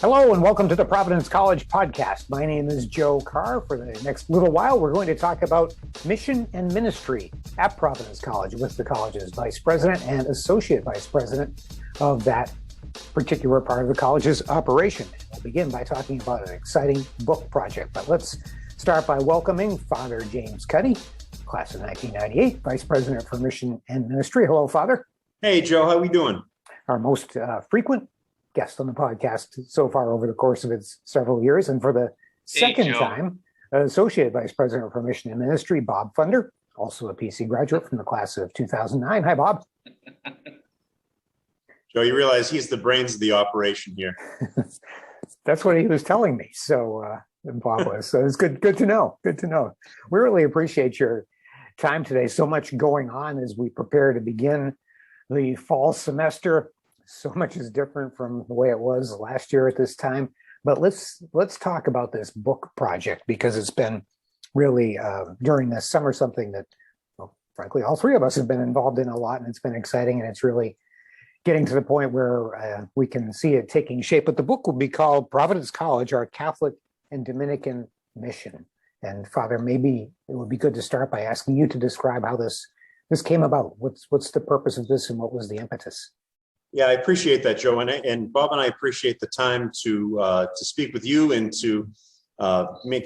Hello and welcome to the Providence College podcast. My name is Joe Carr. For the next little while, we're going to talk about mission and ministry at Providence College with the college's vice president and associate vice president of that particular part of the college's operation. We'll begin by talking about an exciting book project, but let's start by welcoming Father James Cuddy, class of 1998, vice president for mission and ministry. Hello, Father. Hey, Joe, how we doing? Our most frequent guest on the podcast so far over the course of its several years. And for the second time, Associate Vice President for Mission and Ministry, Bob Pfunder, also a PC graduate from the class of 2009. Hi, Bob. Joe, you realize he's the brains of the operation here. That's what he was telling me. So Bob was. So it's good to know. Good to know. We really appreciate your time today. So much going on as we prepare to begin the fall semester. So much is different from the way it was last year at this time. But let's talk about this book project, because it's been really during this summer something that, well, frankly, all three of us have been involved in a lot, and it's been exciting, and it's really getting to the point where we can see it taking shape. But the book will be called Providence College, Our Catholic and Dominican Mission. And Father, maybe it would be good to start by asking you to describe how this came about. What's the purpose of this, and what was the impetus? Yeah, I appreciate that, Joe, and Bob and I appreciate the time to speak with you and to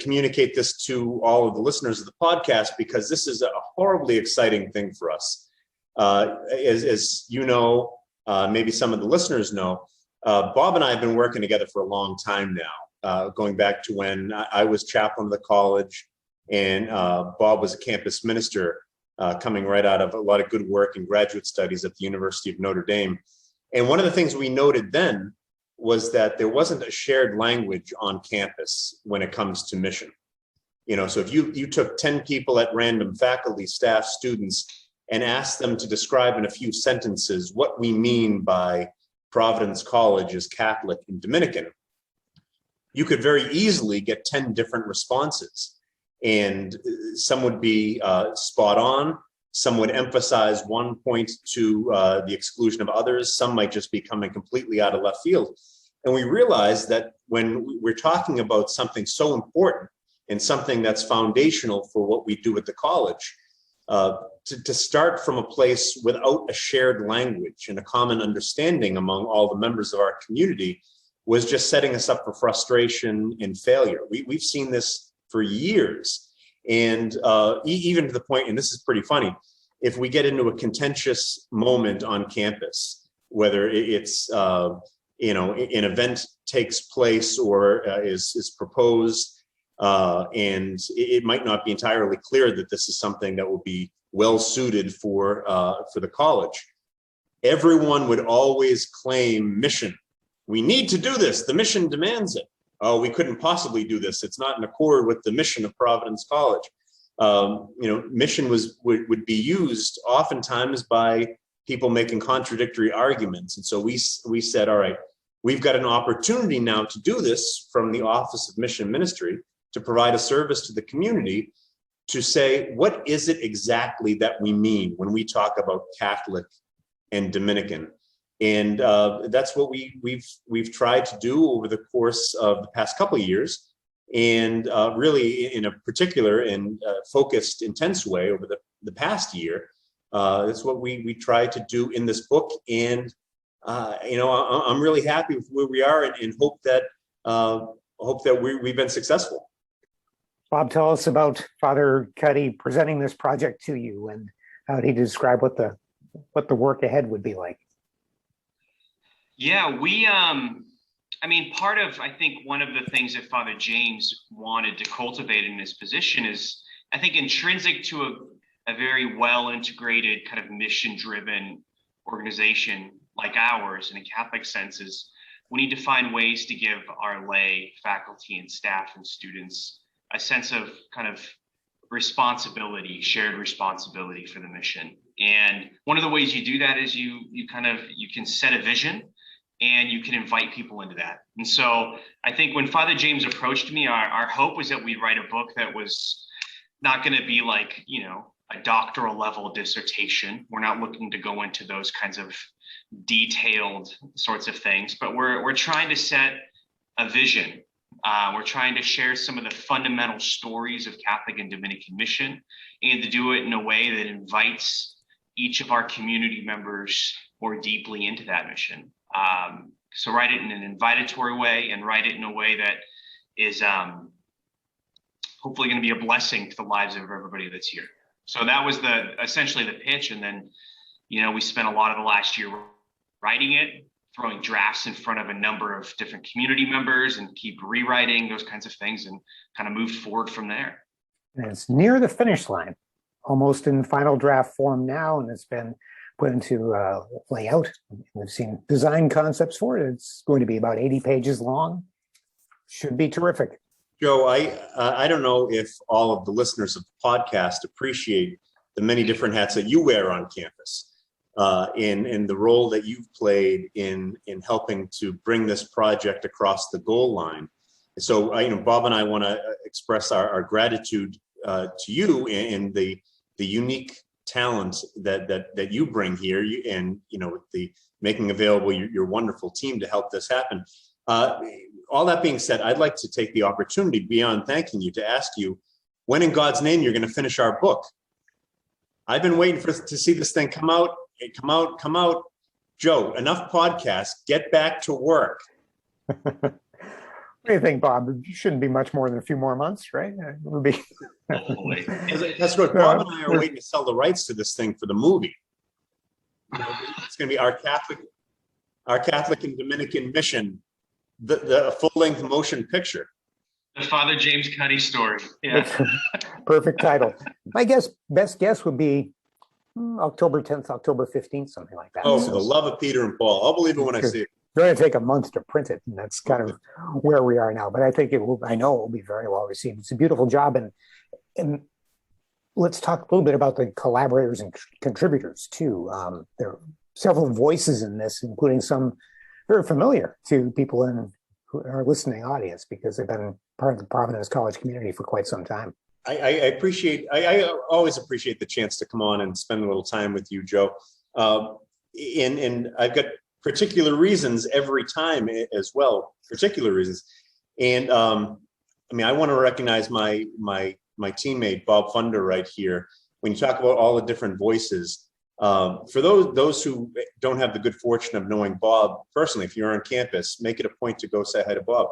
communicate this to all of the listeners of the podcast, because this is a horribly exciting thing for us. As you know, maybe some of the listeners know, Bob and I have been working together for a long time now, going back to when I was chaplain of the college, and Bob was a campus minister, coming right out of a lot of good work in graduate studies at the University of Notre Dame. And one of the things we noted then was that there wasn't a shared language on campus when it comes to mission. You know, so if you took 10 people at random, faculty, staff, students, and asked them to describe in a few sentences what we mean by Providence College is Catholic and Dominican, you could very easily get 10 different responses. And some would be spot on. Some would emphasize one point to the exclusion of others. Some might just be coming completely out of left field. And we realized that when we're talking about something so important and something that's foundational for what we do at the college, to start from a place without a shared language and a common understanding among all the members of our community was just setting us up for frustration and failure. We've seen this for years. And even to the point, and this is pretty funny, if we get into a contentious moment on campus, whether it's, an event takes place or is proposed, and it might not be entirely clear that this is something that will be well suited for the college, everyone would always claim mission. We need to do this. The mission demands it. Oh, we couldn't possibly do this. It's not in accord with the mission of Providence College. Mission would be used oftentimes by people making contradictory arguments. And so we said, all right, we've got an opportunity now to do this from the Office of Mission Ministry, to provide a service to the community, to say, what is it exactly that we mean when we talk about Catholic and Dominican? And that's what we've tried to do over the course of the past couple of years, and really in a particular and focused, intense way over the past year. That's what we tried to do in this book, and I'm really happy with where we are, and hope that we've been successful. Bob, tell us about Father Cuddy presenting this project to you, and how did he describe what the work ahead would be like? Yeah, part of, I think, one of the things that Father James wanted to cultivate in this position is, I think, intrinsic to a very well-integrated kind of mission-driven organization like ours in a Catholic sense, is we need to find ways to give our lay faculty and staff and students a sense of kind of responsibility, shared responsibility for the mission. And one of the ways you do that is you can set a vision, and you can invite people into that. And so I think when Father James approached me, our hope was that we'd write a book that was not going to be like, a doctoral level dissertation. We're not looking to go into those kinds of detailed sorts of things, but we're trying to set a vision. We're trying to share some of the fundamental stories of Catholic and Dominican mission, and to do it in a way that invites each of our community members more deeply into that mission. So write it in an invitatory way, and write it in a way that is hopefully going to be a blessing to the lives of everybody that's here. So that was essentially the pitch. And then, we spent a lot of the last year writing it, throwing drafts in front of a number of different community members, and keep rewriting those kinds of things, and kind of moved forward from there. And it's near the finish line, almost in final draft form now, and it's been put into layout. We've seen design concepts for it. It's going to be about 80 pages long. Should be terrific. Joe, I don't know if all of the listeners of the podcast appreciate the many different hats that you wear on campus, in the role that you've played in helping to bring this project across the goal line. So, Bob and I want to express our gratitude to you and the unique talent that you bring here, and the making available your wonderful team to help this happen. All that being said, I'd like to take the opportunity, beyond thanking you, to ask you when in God's name you're going to finish our book. I've been waiting to see this thing come out. Joe, enough podcasts. Get back to work. What do you think, Bob? It shouldn't be much more than a few more months, right? It would be. That's what Bob and I are waiting to sell the rights to this thing for the movie. It's going to be our Catholic and Dominican mission, the full-length motion picture. The Father James Cuddy story. Yeah. Perfect title. My best guess would be October 10th, October 15th, something like that. Oh, for the love of Peter and Paul. I'll believe it when I see it. It's going to take a month to print it, and that's kind of where we are now. But I think I know it will be very well received. It's a beautiful job. And let's talk a little bit about the collaborators and contributors, too. There are several voices in this, including some very familiar to people in our listening audience, because they've been part of the Providence College community for quite some time. I always appreciate the chance to come on and spend a little time with you, Joe. And I've got particular reasons every time as well, particular reasons. And I want to recognize my teammate, Bob Pfunder, right here. When you talk about all the different voices, for those who don't have the good fortune of knowing Bob personally, if you're on campus, make it a point to go say hi to Bob.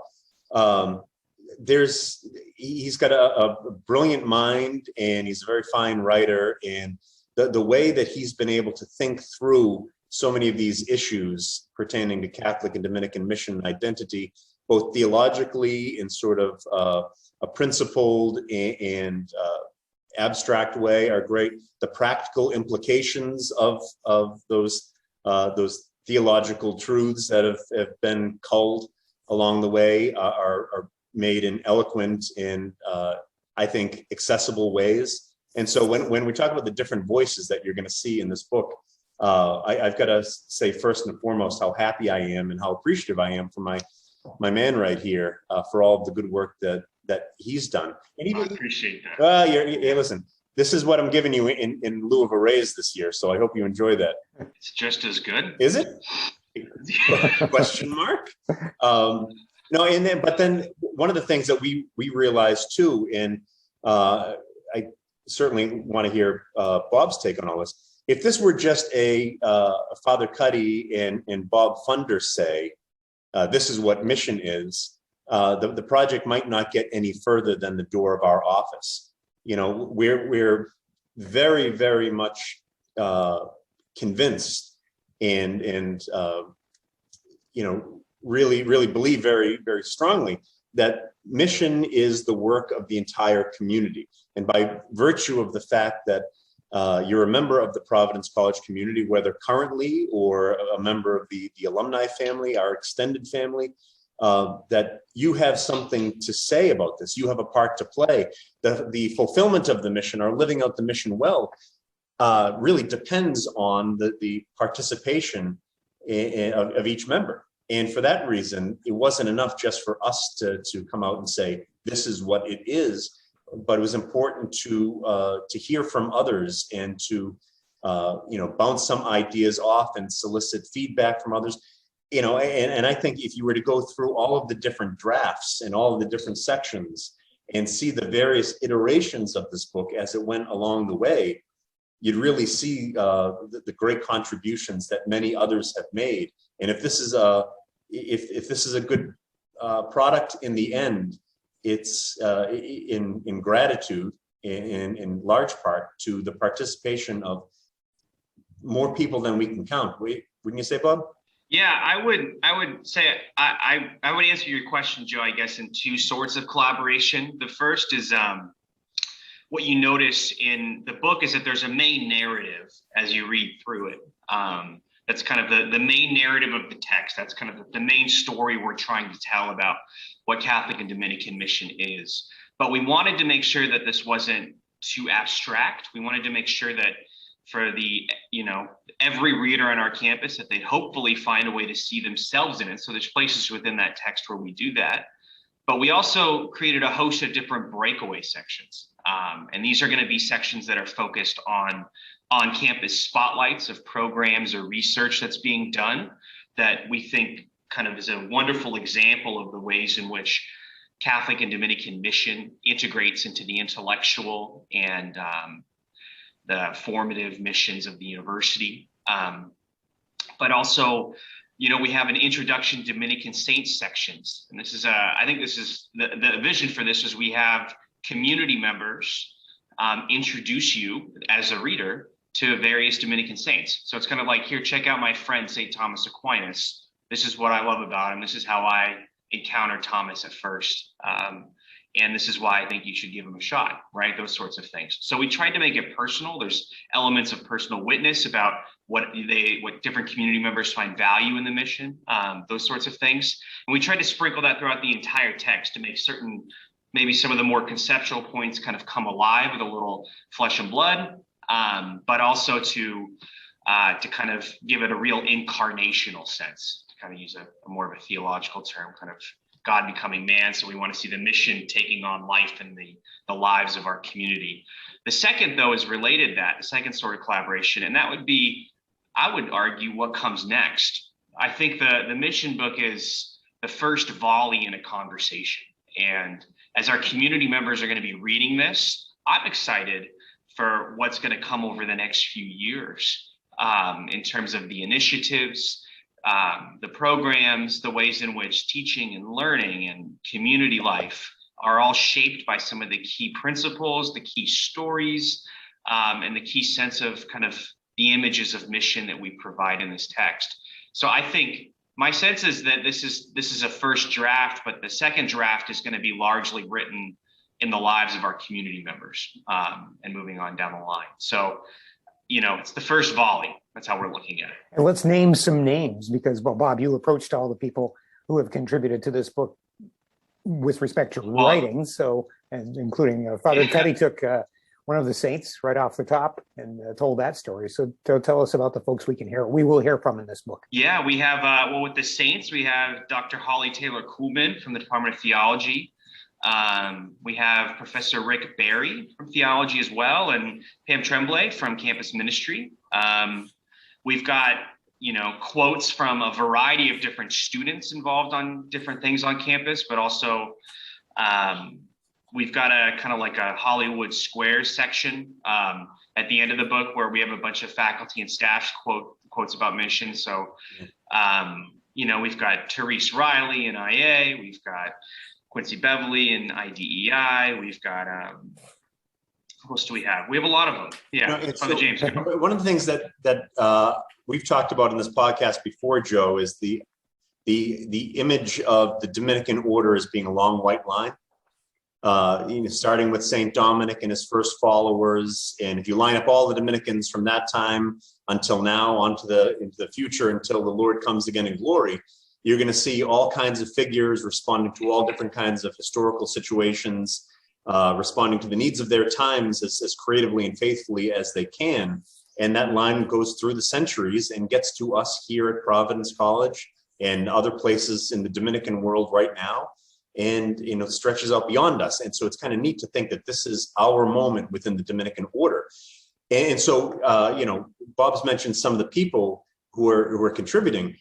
He's got a brilliant mind, and he's a very fine writer, and the way that he's been able to think through so many of these issues pertaining to Catholic and Dominican mission and identity, both theologically in sort of a principled and abstract way, are great. The practical implications of those theological truths that have been culled along the way are made in eloquent and I think accessible ways. And so when we talk about the different voices that you're going to see in this book, I've got to say first and foremost how happy I am and how appreciative I am for my man right here for all of the good work that he's done. And I appreciate that. Hey, listen, this is what I'm giving you in lieu of a raise this year, so I hope you enjoy that. It's just as good. Is it? Question mark. No, but then one of the things that we realized too, and I certainly want to hear Bob's take on all this. If this were just a Father Cuddy and Bob Pfunder say, this is what mission is, the project might not get any further than the door of our office. We're very, very much convinced and really, really believe very, very strongly that mission is the work of the entire community. And by virtue of the fact that you're a member of the Providence College community, whether currently or a member of the alumni family, our extended family, that you have something to say about this. You have a part to play. The fulfillment of the mission, or living out the mission well, really depends on the participation of each member. And for that reason, it wasn't enough just for us to come out and say, this is what it is, but it was important to hear from others and to bounce some ideas off and solicit feedback from others. and I think if you were to go through all of the different drafts and all of the different sections and see the various iterations of this book as it went along the way, you'd really see the great contributions that many others have made. And if this is a good product in the end, it's in gratitude in large part to the participation of more people than we can count. Wouldn't you say, Bob? Yeah, I would say I would answer your question, Joe, I guess, in two sorts of collaboration. The first is what you notice in the book is that there's a main narrative as you read through it. That's kind of the main narrative of the text. That's kind of the main story we're trying to tell about what Catholic and Dominican mission is. But we wanted to make sure that this wasn't too abstract. We wanted to make sure that for every reader on our campus, that they hopefully find a way to see themselves in it. So there's places within that text where we do that. But we also created a host of different breakaway sections. And these are going to be sections that are focused on campus spotlights of programs or research that's being done that we think kind of is a wonderful example of the ways in which Catholic and Dominican mission integrates into the intellectual and the formative missions of the university. But also, we have an introduction to Dominican saints sections. And this is, I think this is the vision for this is we have community members introduce you as a reader to various Dominican saints. So it's kind of like, here, check out my friend, St. Thomas Aquinas. This is what I love about him. This is how I encountered Thomas at first. And this is why I think you should give him a shot, right? Those sorts of things. So we tried to make it personal. There's elements of personal witness about what different community members find value in the mission, those sorts of things. And we tried to sprinkle that throughout the entire text to make certain, maybe some of the more conceptual points kind of come alive with a little flesh and blood, but also to kind of give it a real incarnational sense, to kind of use a more of a theological term, kind of God becoming man. So we want to see the mission taking on life in the lives of our community. The second, though, is related to that, the second sort of collaboration, and that would be, I would argue, what comes next. I think the mission book is the first volley in a conversation. And as our community members are going to be reading this, I'm excited for what's going to come over the next few years in terms of the initiatives, the programs, the ways in which teaching and learning and community life are all shaped by some of the key principles, the key stories, and the key sense of kind of the images of mission that we provide in this text. So I think my sense is that this is a first draft, but the second draft is going to be largely written in the lives of our community members and moving on down the line. So, it's the first volley. That's how we're looking at it. And let's name some names because, well, Bob, you approached all the people who have contributed to this book with respect to writing. So, and including Father Cuddy took one of the saints right off the top and told that story. So tell us about the folks we will hear from in this book. Yeah, we have, with the saints, we have Dr. Holly Taylor Kuhlman from the Department of Theology. We have Professor Rick Barry from theology as well, and Pam Tremblay from campus ministry. We've got, quotes from a variety of different students involved on different things on campus, but also we've got a kind of like a Hollywood Squares section at the end of the book where we have a bunch of faculty and staff quotes about mission. So, we've got Therese Riley in IA, we've got Quincy Beverly in IDEI. We've got, who else do we have? We have a lot of them. Yeah, Father James. One of the things that we've talked about in this podcast before, Joe, is the image of the Dominican order as being a long white line. Starting with Saint Dominic and his first followers, and if you line up all the Dominicans from that time until now, into the future, until the Lord comes again in glory, you're going to see all kinds of figures responding to all different kinds of historical situations, responding to the needs of their times as creatively and faithfully as they can. And that line goes through the centuries and gets to us here at Providence College and other places in the Dominican world right now, and stretches out beyond us. And so it's kind of neat to think that this is our moment within the Dominican order. And so Bob's mentioned some of the people who are contributing,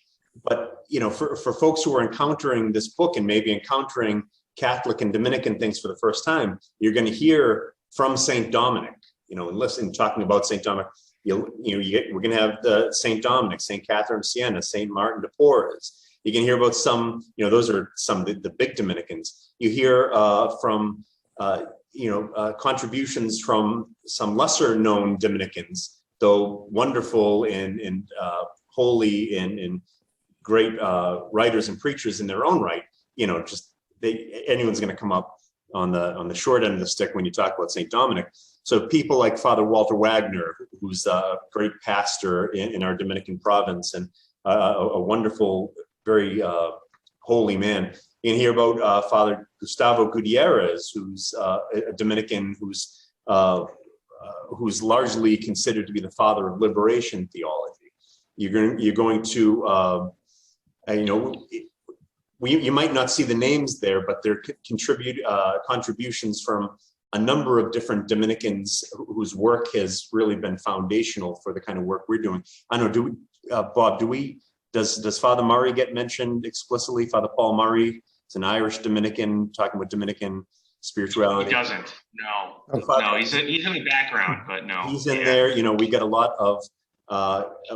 but for folks who are encountering this book and maybe encountering Catholic and Dominican things for the first time, you're going to hear from Saint Dominic, and listen, talking about Saint Dominic. We're going to have the Saint Dominic, Saint Catherine of Siena, Saint Martin de Porres. You can hear about some, those are some of the big Dominicans. You hear from, contributions from some lesser known Dominicans, though wonderful and holy and great writers and preachers in their own right. Anyone's going to come up on the short end of the stick when you talk about Saint Dominic. So people like Father Walter Wagner, who's a great pastor in our Dominican province and a wonderful, very holy man. You can hear about Father Gustavo Gutierrez, who's a Dominican who's largely considered to be the father of liberation theology. You're going to you might not see the names there, but there contributions from a number of different Dominicans whose work has really been foundational for the kind of work we're doing. I don't know, Bob, does Father Murray get mentioned explicitly? Father Paul Murray is an Irish Dominican talking about Dominican spirituality. He doesn't. No, he's in the background, but no. He's in there. We got a lot of,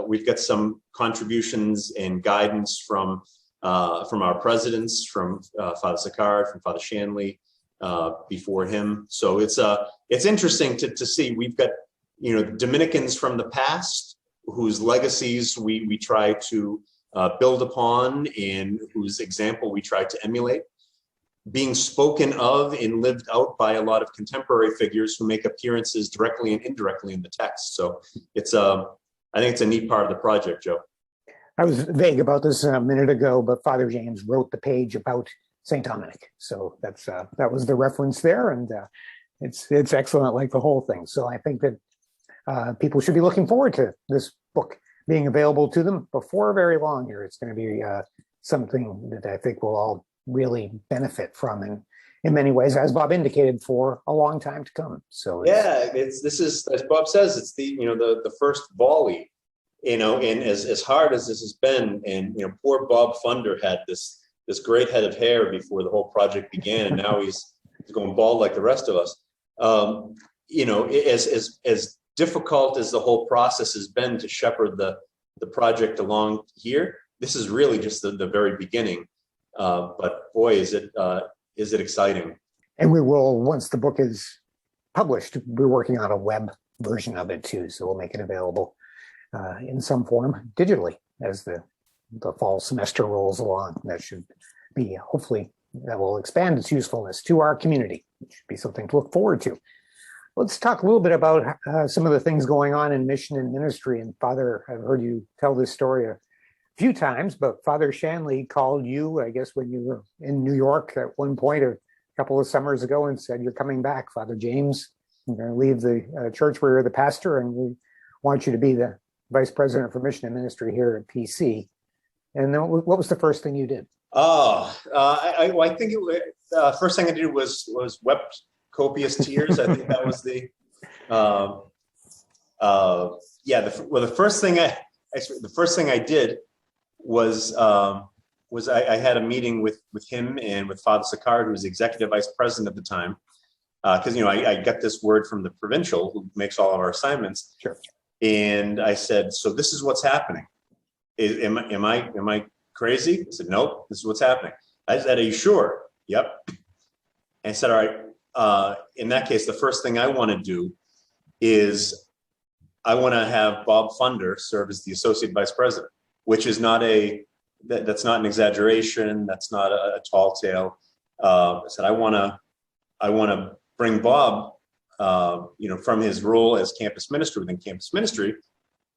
we've got some contributions and guidance from our presidents, from Father Sicard, from Father Shanley, before him. So it's interesting to see. We've got, Dominicans from the past whose legacies we try to build upon and whose example we try to emulate, being spoken of and lived out by a lot of contemporary figures who make appearances directly and indirectly in the text. So I think it's a neat part of the project, Joe. I was vague about this a minute ago, but Father James wrote the page about Saint Dominic, so that was the reference there, and it's excellent, like the whole thing. So I think that people should be looking forward to this book being available to them before very long. Here, it's going to be something that I think we'll all really benefit from, in many ways, as Bob indicated, for a long time to come. So this is, as Bob says, it's the first volley. And as hard as this has been, and poor Bob Pfunder had this great head of hair before the whole project began, and now he's going bald like the rest of us. As difficult as the whole process has been to shepherd the project along here, this is really just the very beginning. But boy, is it exciting! And we will, once the book is published, we're working on a web version of it too, so we'll make it available in some form digitally as the fall semester rolls along. That should be, hopefully, that will expand its usefulness to our community. It should be something to look forward to. Let's talk a little bit about some of the things going on in mission and ministry. And Father, I've heard you tell this story a few times, but Father Shanley called you, I guess, when you were in New York at one point a couple of summers ago and said, "You're coming back, Father James. You're going to leave the church where you're the pastor, and we want you to be the vice president for mission and ministry here at PC." And then what was the first thing you did? I think the first thing I did was wept copious tears. I think that was the first thing I did was I had a meeting with him and with Father Sicard, who was the executive vice president at the time, because I got this word from the provincial who makes all of our assignments. Sure. And I said, "So this is what's happening. Am I crazy?" He said, "Nope, this is what's happening." I said, "Are you sure?" "Yep." And I said, "All right, in that case, the first thing I want to do is I want to have Bob Pfunder serve as the associate vice president," which is that's not an exaggeration. That's not a tall tale. I said, I want to bring Bob, from his role as campus minister within campus ministry.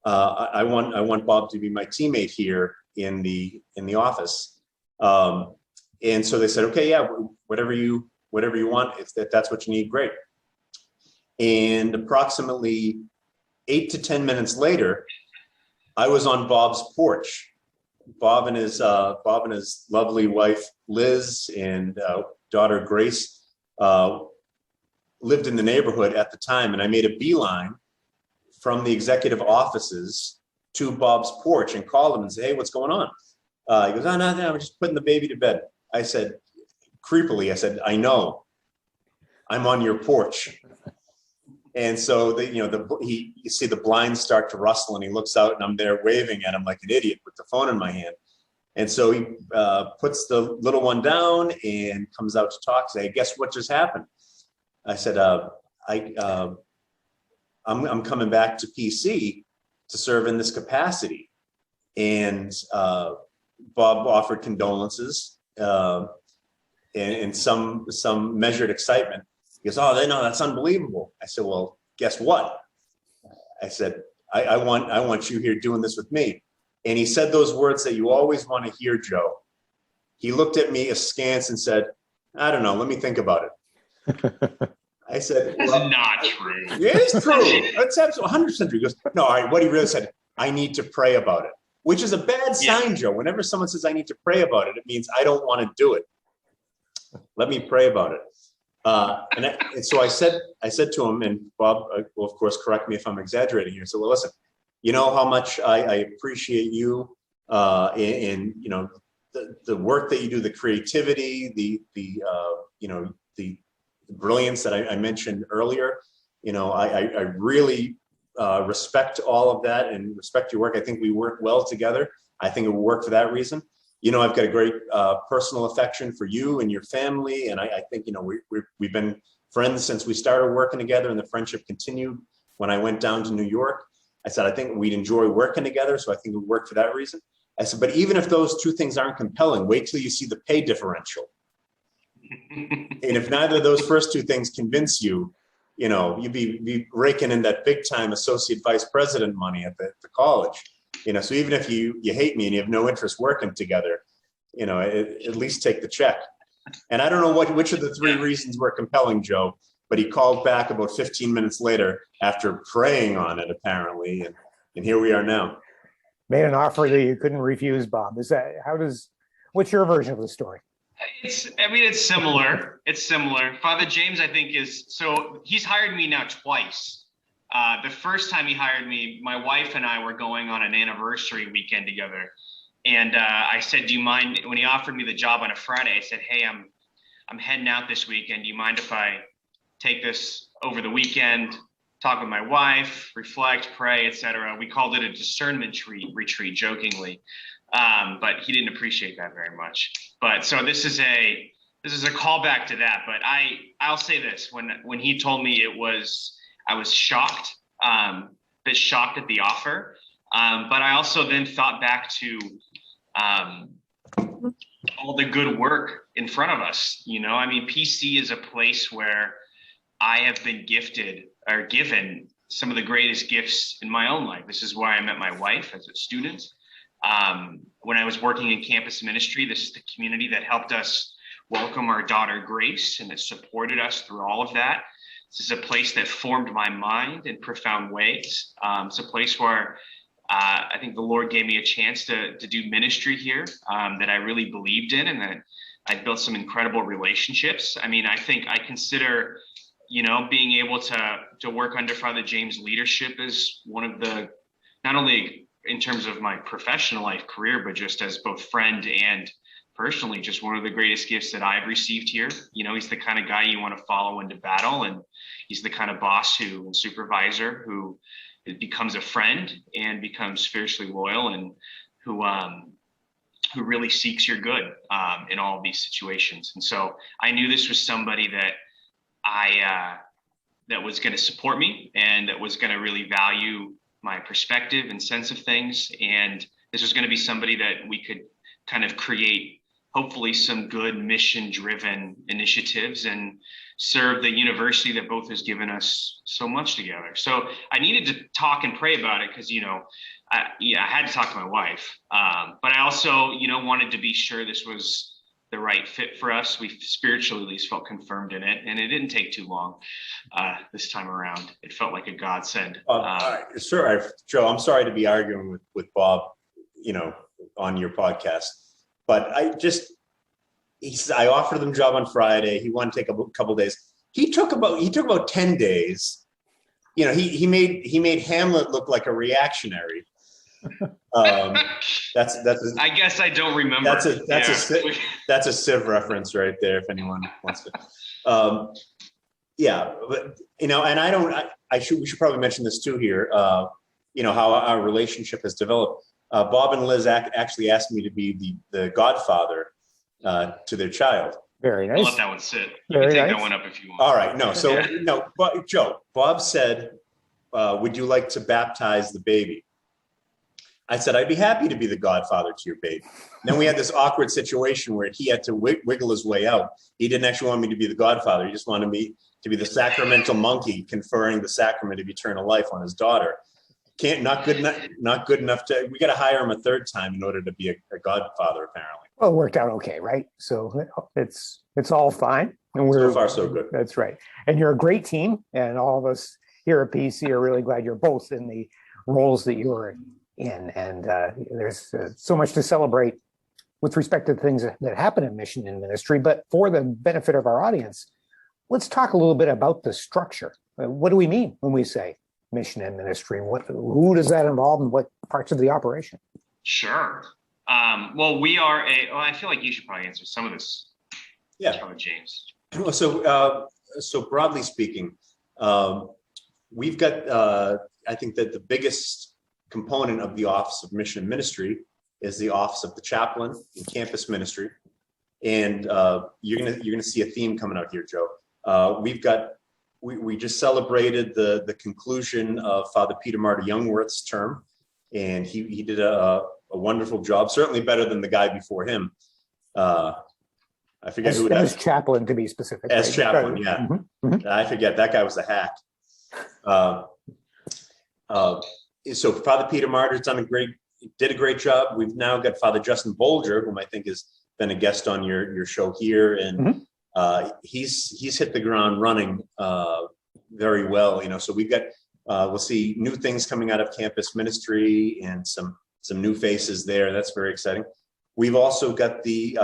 I want Bob to be my teammate here in the office. And so they said, "Okay, yeah, whatever you want, if that's what you need, great." And approximately 8 to 10 minutes later, I was on Bob's porch. Bob and his lovely wife Liz and daughter Grace lived in the neighborhood at the time, and I made a beeline from the executive offices to Bob's porch and called him and said, "Hey, what's going on?" He goes, oh, no, I'm just putting the baby to bed. I said, creepily, I said, I know. I'm on your porch. And so you see the blinds start to rustle, and he looks out, and I'm there waving at him like an idiot with the phone in my hand. And so he puts the little one down and comes out to talk. Say, guess what just happened? I said, I'm coming back to PC to serve in this capacity. And Bob offered condolences and some measured excitement. He goes, oh, no, that's unbelievable. I said, well, guess what? I said, I want you here doing this with me. And he said those words that you always want to hear, Joe. He looked at me askance and said, I don't know, let me think about it. I said, that's not true. It is true. It's absolutely 100% true. He goes, no, all right, what he really said, I need to pray about it, which is a bad sign, Joe. Whenever someone says I need to pray about it, it means I don't want to do it. Let me pray about it. And so I said to him, and Bob will, of course, correct me if I'm exaggerating here. So, well, listen, you know how much I appreciate you and the work that you do, the creativity, the brilliance that I mentioned earlier. I really respect all of that and respect your work. I think we work well together. I think it will work for that reason. I've got a great personal affection for you and your family. And I think, we've been friends since we started working together, and the friendship continued when I went down to New York. I said, I think we'd enjoy working together. So I think it would work for that reason. I said, but even if those two things aren't compelling, wait till you see the pay differential. And if neither of those first two things convince you, you'd be raking in that big time associate vice president money at the college. So even if you hate me and you have no interest working together, at least take the check. And I don't know which of the three reasons were compelling, Joe, but he called back about 15 minutes later after praying on it, apparently. And here we are now. Made an offer that you couldn't refuse, Bob. What's your version of the story? It's similar. It's similar. Father James, I think, he's hired me now twice. The first time he hired me, my wife and I were going on an anniversary weekend together. And I said, do you mind, when he offered me the job on a Friday, I said, hey, I'm heading out this weekend. Do you mind if I take this over the weekend, talk with my wife, reflect, pray, etc.? We called it a discernment retreat jokingly. But he didn't appreciate that very much. But so this is a callback to that. But I'll say this: when he told me I was shocked, bit shocked at the offer. But I also then thought back to all the good work in front of us. PC is a place where I have been gifted or given some of the greatest gifts in my own life. This is why I met my wife as a student. When I was working in campus ministry, this is the community that helped us welcome our daughter Grace and that supported us through all of that. This is a place that formed my mind in profound ways. It's a place where I think the Lord gave me a chance to do ministry here that I really believed in, and that I built some incredible relationships. I think I consider, being able to work under Father James' leadership is one of the, not only in terms of my professional life career, but just as both friend and personally, just one of the greatest gifts that I've received here. He's the kind of guy you want to follow into battle, and he's the kind of boss and supervisor who becomes a friend and becomes fiercely loyal, and who really seeks your good in all of these situations. And so I knew this was somebody that that was going to support me and that was going to really value my perspective and sense of things. And this was going to be somebody that we could kind of create, hopefully, some good mission-driven initiatives and serve the university that both has given us so much together. So I needed to talk and pray about it because, I had to talk to my wife. But I also, wanted to be sure this was the right fit for us. We spiritually at least felt confirmed in it, and it didn't take too long this time around. It felt like a godsend. Sure, Joe, I'm sorry to be arguing with Bob, on your podcast, but I offered him a job on Friday. He wanted to take a couple of days. He took about 10 days. He made Hamlet look like a reactionary. I guess I don't remember. That's a Civ reference right there. If anyone wants to, yeah, but and we should probably mention this too here. How our relationship has developed. Bob and Liz actually asked me to be the godfather to their child. Very nice. I'll let that one sit. You can take that one up if you want. All right. No. So but Joe, Bob said, would you like to baptize the baby? I said, I'd be happy to be the godfather to your baby. Then we had this awkward situation where he had to wiggle his way out. He didn't actually want me to be the godfather. He just wanted me to be the sacramental monkey conferring the sacrament of eternal life on his daughter. Not good enough to, we got to hire him a third time in order to be a godfather, apparently. Well, it worked out okay, right? So it's all fine. And so far, so good. That's right. And you're a great team. And all of us here at PC are really glad you're both in the roles that you're in. And there's so much to celebrate with respect to things that happen in mission and ministry. But for the benefit of our audience, let's talk a little bit about the structure. What do we mean when we say mission and ministry? Who does that involve and what parts of the operation? Sure. Well, we are I feel like you should probably answer some of this. Yeah. Probably James. So broadly speaking, we've got, I think that the biggest component of the Office of Mission and Ministry is the Office of the Chaplain in Campus Ministry. And you're gonna see a theme coming out here, Joe. We just celebrated the conclusion of Father Peter Martyr Youngworth's term, and he did a wonderful job, certainly better than the guy before him. I forget who it is. As chaplain, to be specific. As right? chaplain, yeah. Mm-hmm. I forget, that guy was a hack. So Father Peter Martyr did a great job. We've now got Father Justin Bolger, whom I think has been a guest on your show here, and he's hit the ground running very well. So we've got we'll see new things coming out of campus ministry and some new faces there. That's very exciting. We've also got the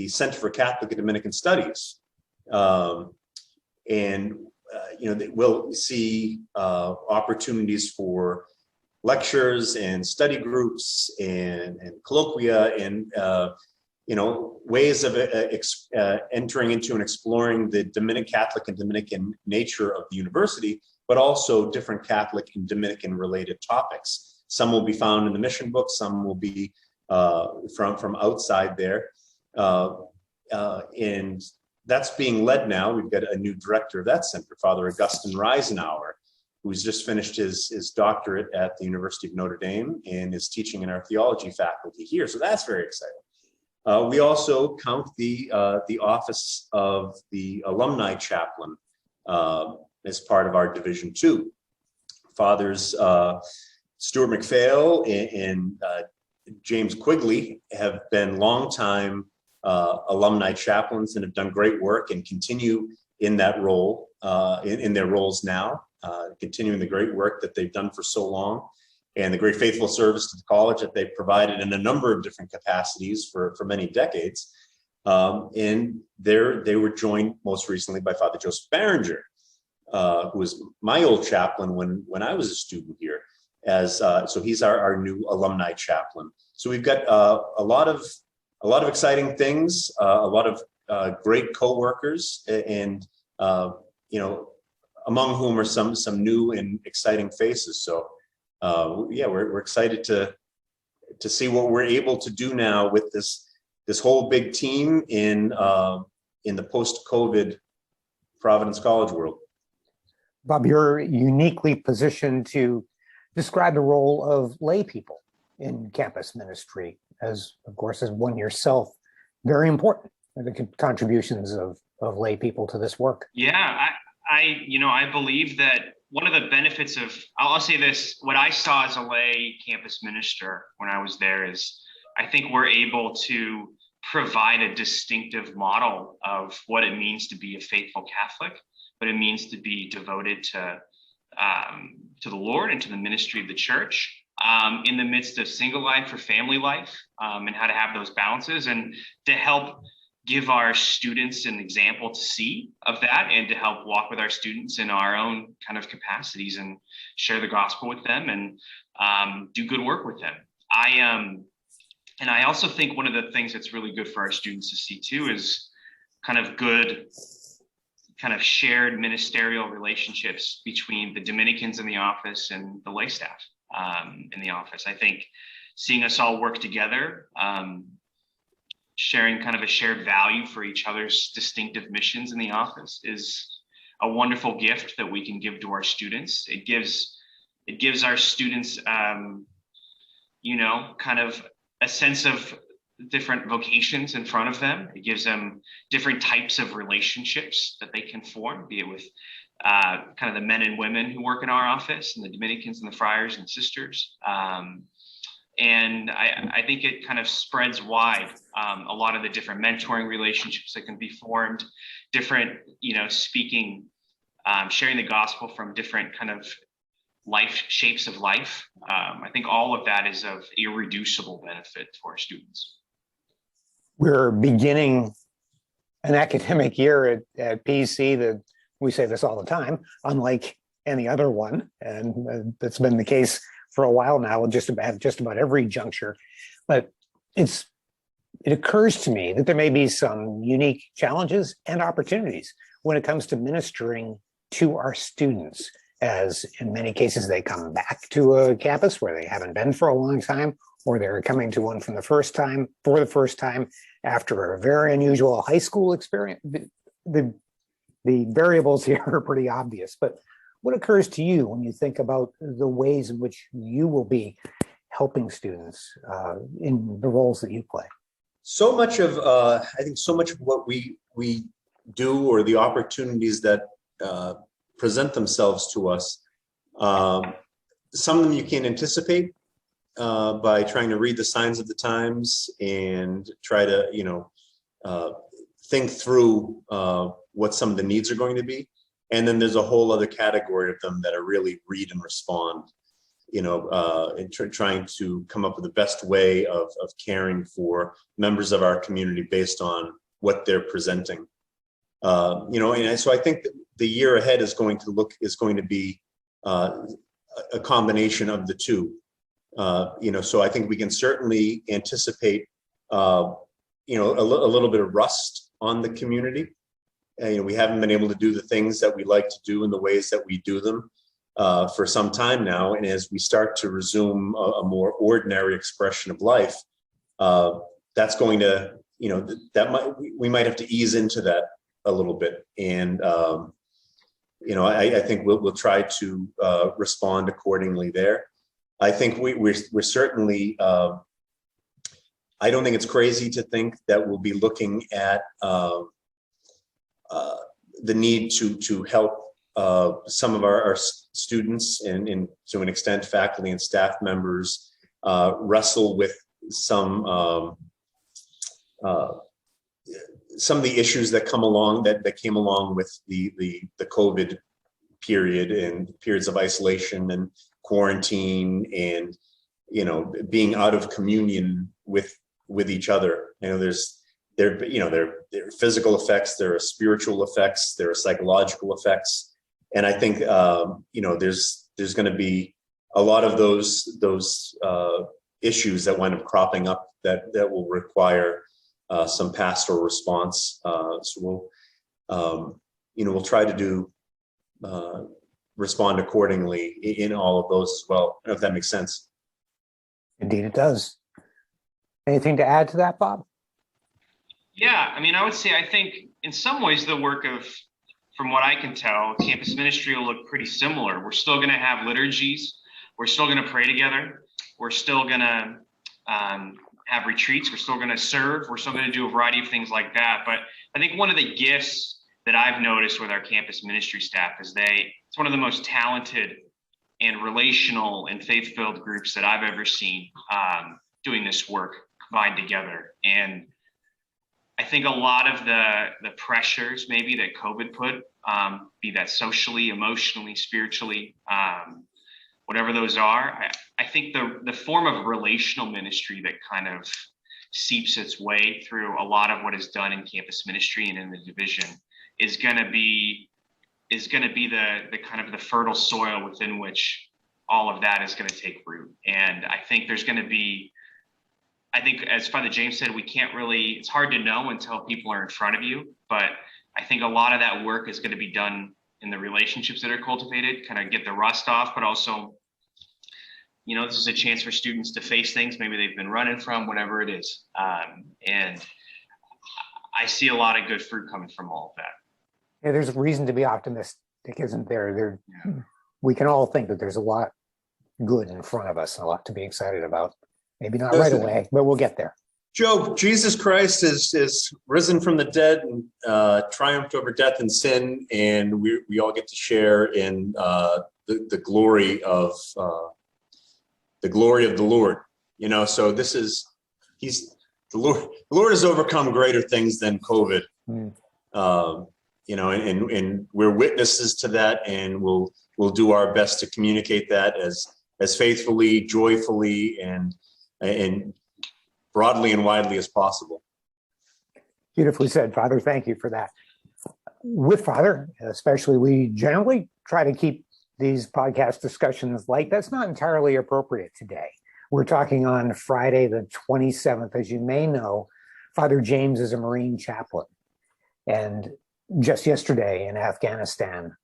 Center for Catholic and Dominican Studies, and we'll see opportunities for lectures and study groups and colloquia and ways of entering into and exploring the Dominican Catholic and Dominican nature of the university, but also different Catholic and Dominican related topics. Some will be found in the mission book, some will be from outside there. And that's being led now. We've got a new director of that center, Father Augustin Reisenauer, who's just finished his doctorate at the University of Notre Dame and is teaching in our theology faculty here. So that's very exciting. We also count the office of the alumni chaplain as part of our Division 2. Fathers Stuart McPhail and James Quigley have been longtime alumni chaplains and have done great work and continue in that role, in their roles now, continuing the great work that they've done for so long and the great faithful service to the college that they've provided in a number of different capacities for many decades. And they were joined most recently by Father Joseph Barringer, who was my old chaplain when I was a student here. So he's our new alumni chaplain. So we've got a lot of exciting things, a lot of great co-workers, and among whom are some new and exciting faces. So we're excited to see what we're able to do now with this whole big team in the post-COVID Providence College world. Bob, you're uniquely positioned to describe the role of lay people in campus ministry, as of course, as one yourself, very important, the contributions of lay people to this work. Yeah, I believe that one of the benefits of, I'll say this, what I saw as a lay campus minister when I was there is, I think we're able to provide a distinctive model of what it means to be a faithful Catholic, what it means to be devoted to the Lord and to the ministry of the church, in the midst of single life or family life, and how to have those balances, and to help give our students an example to see of that, and to help walk with our students in our own kind of capacities and share the gospel with them, and do good work with them. And I also think one of the things that's really good for our students to see too is kind of good, kind of shared ministerial relationships between the Dominicans in the office and the lay staff in the office. I think seeing us all work together, sharing kind of a shared value for each other's distinctive missions in the office is a wonderful gift that we can give to our students. It gives our students, you know, kind of a sense of different vocations in front of them. It gives them different types of relationships that they can form, be it with kind of the men and women who work in our office, and the Dominicans and the friars and sisters. And I think it kind of spreads wide, a lot of the different mentoring relationships that can be formed, different, you know, speaking, sharing the gospel from different kind of shapes of life. I think all of that is of irreducible benefit for our students. We're beginning an academic year at PC that we say this all the time, unlike any other one. And that's been the case for a while now, just about every juncture. But it occurs to me that there may be some unique challenges and opportunities when it comes to ministering to our students, as in many cases they come back to a campus where they haven't been for a long time, or they're coming to one for the first time after a very unusual high school experience. The variables here are pretty obvious, but what occurs to you when you think about the ways in which you will be helping students in the roles that you play? So much of, I think so much of what we do, or the opportunities that present themselves to us, some of them you can't anticipate by trying to read the signs of the times and try to, you know, think through what some of the needs are going to be. And then there's a whole other category of them that are really read and respond, you know, and trying to come up with the best way of caring for members of our community based on what they're presenting. You know, and so I think that the year ahead is going to be a combination of the two. You know, so I think we can certainly anticipate, you know, a little bit of rust on the community. You know, we haven't been able to do the things that we like to do in the ways that we do them for some time now. And as we start to resume a more ordinary expression of life, that's going to, you know, we might have to ease into that a little bit. And, you know, I think we'll try to respond accordingly there. I think we're certainly, I don't think it's crazy to think that we'll be looking at the need to help some of our students and to an extent faculty and staff members wrestle with some of the issues that came along with the COVID period and periods of isolation and quarantine, and, you know, being out of communion with each other. You know, there are physical effects, there are spiritual effects, there are psychological effects, and I think you know, there's going to be a lot of those issues that wind up cropping up that will require some pastoral response. So you know, we'll try to respond accordingly in all of those as well. I don't know if that makes sense. Indeed, it does. Anything to add to that, Bob? Yeah, I mean, I would say, I think in some ways the work of, from what I can tell, campus ministry will look pretty similar. We're still going to have liturgies. We're still going to pray together. We're still going to have retreats. We're still going to serve. We're still going to do a variety of things like that. But I think one of the gifts that I've noticed with our campus ministry staff is it's one of the most talented and relational and faith-filled groups that I've ever seen doing this work combined together. And I think a lot of the pressures maybe that COVID put, be that socially, emotionally, spiritually, whatever those are, I think the form of relational ministry that kind of seeps its way through a lot of what is done in campus ministry and in the division is going to be the kind of the fertile soil within which all of that is going to take root. And I think as Father James said, it's hard to know until people are in front of you, but I think a lot of that work is going to be done in the relationships that are cultivated, kind of get the rust off, but also, this is a chance for students to face things maybe they've been running from, whatever it is. And I see a lot of good fruit coming from all of that. Yeah, there's a reason to be optimistic, isn't there? We can all think that there's a lot good in front of us and a lot to be excited about. Maybe not right away, but we'll get there. Joe, Jesus Christ is risen from the dead and triumphed over death and sin, and we all get to share in the glory of the Lord. So the Lord has overcome greater things than COVID. And we're witnesses to that, and we'll do our best to communicate that as faithfully, joyfully, and broadly and widely as possible. Beautifully said, Father. Thank you for that. With Father, especially, we generally try to keep these podcast discussions light. That's not entirely appropriate today. We're talking on Friday, the 27th. As you may know, Father James is a Marine chaplain. And just yesterday in Afghanistan,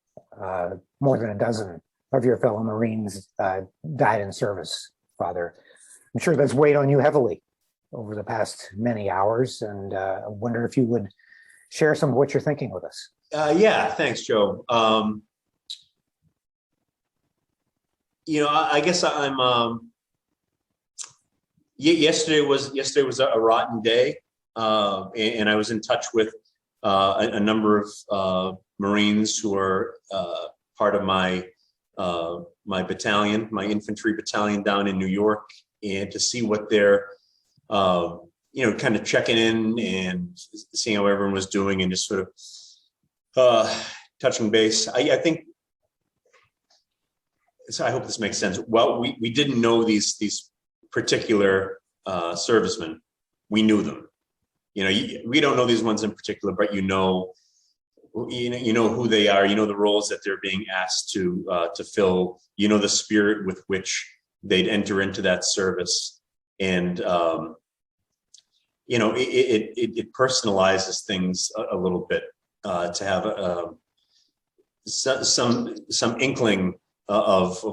more than a dozen of your fellow Marines died in service, Father. I'm sure that's weighed on you heavily over the past many hours, and I wonder if you would share some of what you're thinking with us. Yeah, thanks, Joe. I guess I'm. Yesterday was a rotten day, and I was in touch with a number of Marines who are part of my battalion, my infantry battalion down in New York, and to see what they're, kind of checking in and seeing how everyone was doing, and just sort of touching base. I think, so I hope this makes sense. Well, we didn't know these particular servicemen. We knew them. We don't know these ones in particular, but you know who they are. You know the roles that they're being asked to fill. You know the spirit with which they'd enter into that service, and it personalizes things a little bit to have some inkling of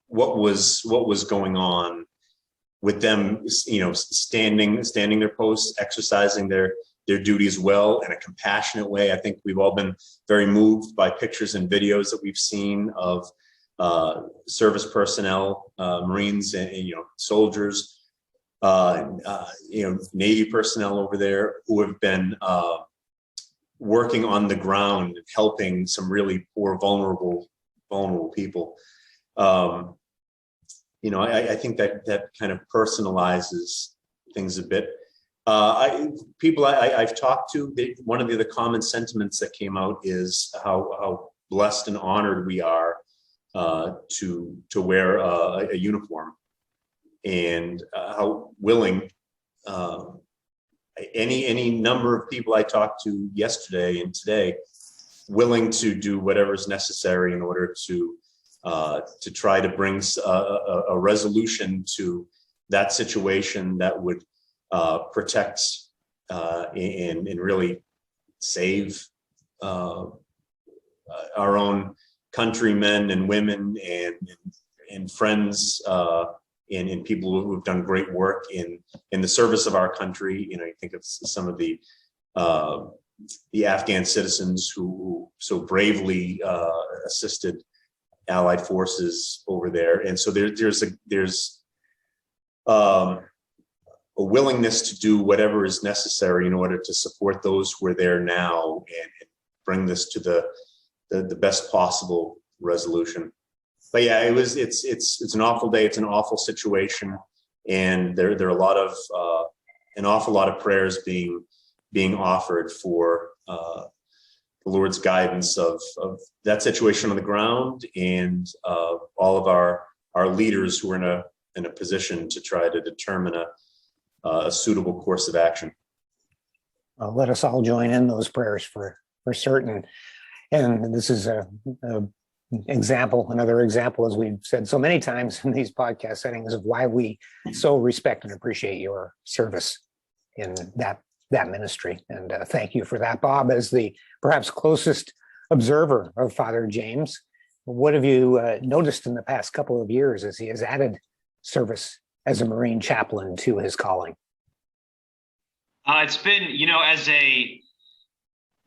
what was going on with them, standing their posts, exercising their duties well in a compassionate way. I think we've all been very moved by pictures and videos that we've seen of service personnel, Marines, and soldiers, Navy personnel over there who have been working on the ground, helping some really poor, vulnerable people. I think that kind of personalizes things a bit. I've talked to, one of the other common sentiments that came out is how blessed and honored we are to wear a uniform, and how willing any number of people I talked to yesterday and today, willing to do whatever's necessary in order to try to bring a resolution to that situation that would protect and really save our own countrymen and women and friends and people who have done great work in the service of our country. You think of some of the Afghan citizens who so bravely assisted Allied forces over there, and so there's a willingness to do whatever is necessary in order to support those who are there now and bring this to the best possible resolution. But yeah, it's an awful day. It's an awful situation, and there are an awful lot of prayers being offered for the Lord's guidance of that situation on the ground, and all of our leaders who are in a position to try to determine a suitable course of action. Let us all join in those prayers for certain. And this is another example, as we've said so many times in these podcast settings, of why we so respect and appreciate your service in that ministry. And thank you for that, Bob. As the perhaps closest observer of Father James, what have you noticed in the past couple of years as he has added service as a Marine chaplain to his calling? It's been,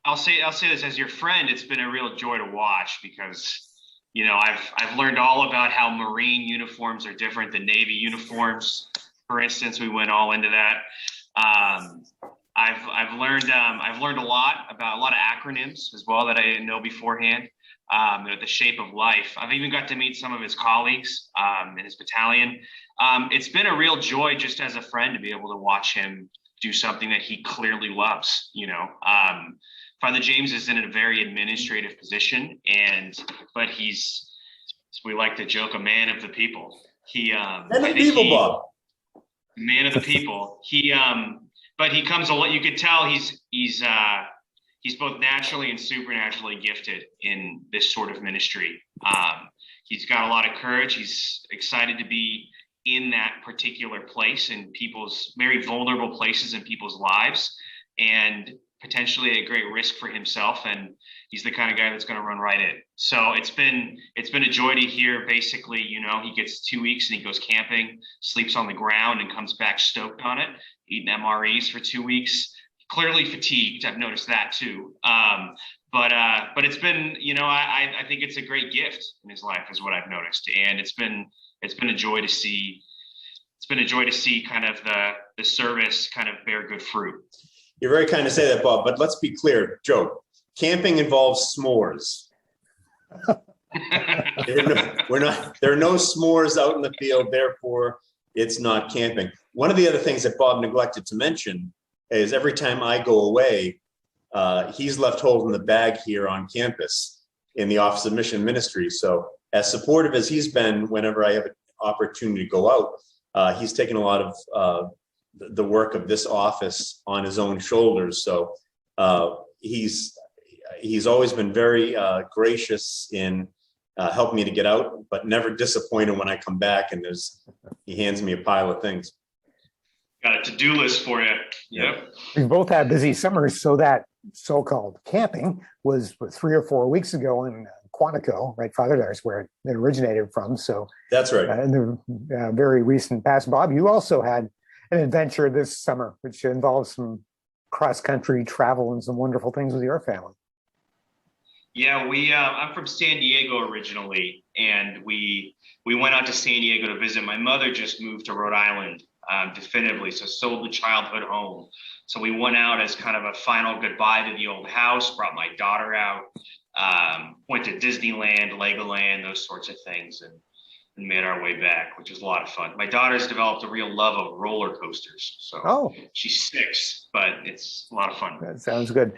I'll say this as your friend, it's been a real joy to watch because, I've learned all about how Marine uniforms are different than Navy uniforms. For instance, we went all into that. I've learned a lot about a lot of acronyms as well that I didn't know beforehand. The shape of life. I've even got to meet some of his colleagues in his battalion. It's been a real joy just as a friend to be able to watch him do something that he clearly loves. Father James is in a very administrative position, but he's, we like to joke, a man of the people. Man of the people, Bob. Man of the people. But he comes a lot. You could tell he's both naturally and supernaturally gifted in this sort of ministry. He's got a lot of courage. He's excited to be in that particular place, in people's very vulnerable places in people's lives, and potentially a great risk for himself. And he's the kind of guy that's going to run right in. So it's been a joy to hear. Basically, he gets 2 weeks and he goes camping, sleeps on the ground, and comes back stoked on it, eating MREs for 2 weeks. Clearly fatigued. I've noticed that too. But it's been, I think it's a great gift in his life, is what I've noticed. And it's been a joy to see. It's been a joy to see kind of the service kind of bear good fruit. You're very kind to say that, Bob, but let's be clear, Joe. Camping involves s'mores. There are no s'mores out in the field, therefore it's not camping. One of the other things that Bob neglected to mention is every time I go away, he's left holding the bag here on campus in the Office of Mission Ministry. So as supportive as he's been whenever I have an opportunity to go out, he's taken a lot of the work of this office on his own shoulders. So he's always been very gracious in helping me to get out, but never disappointed when I come back and he hands me a pile of things. Got a to-do list for you. Yep. We both had busy summers, so that so-called camping was 3 or 4 weeks ago in Quantico, right, Father? There's where it originated from. So that's right. In the very recent past, Bob, you also had an adventure this summer, which involves some cross-country travel and some wonderful things with your family. Yeah, I'm from San Diego originally, and we went out to San Diego to visit. My mother just moved to Rhode Island definitively, so sold the childhood home. So we went out as kind of a final goodbye to the old house, brought my daughter out, went to Disneyland, Legoland, those sorts of things, and made our way back, which was a lot of fun. My daughter's developed a real love of roller coasters. So She's 6, but it's a lot of fun. That sounds good.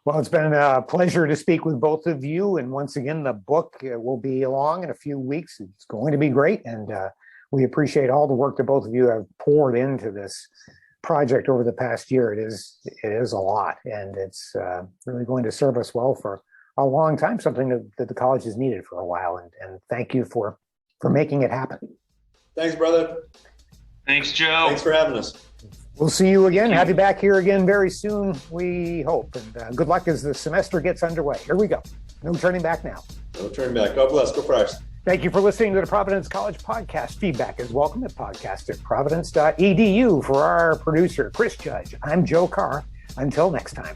Well, it's been a pleasure to speak with both of you. And once again, the book will be along in a few weeks. It's going to be great. And we appreciate all the work that both of you have poured into this project over the past year. It is a lot, and it's really going to serve us well for a long time, something that the college has needed for a while. And thank you for making it happen. Thanks, brother. Thanks, Joe. Thanks for having us. We'll see you again. Have you back here again very soon, we hope. And good luck as the semester gets underway. Here we go. No turning back now. No turning back. God bless. Go Friars. Thank you for listening to the Providence College podcast. Feedback is welcome at podcast@providence.edu. For our producer, Chris Judge, I'm Joe Carr. Until next time.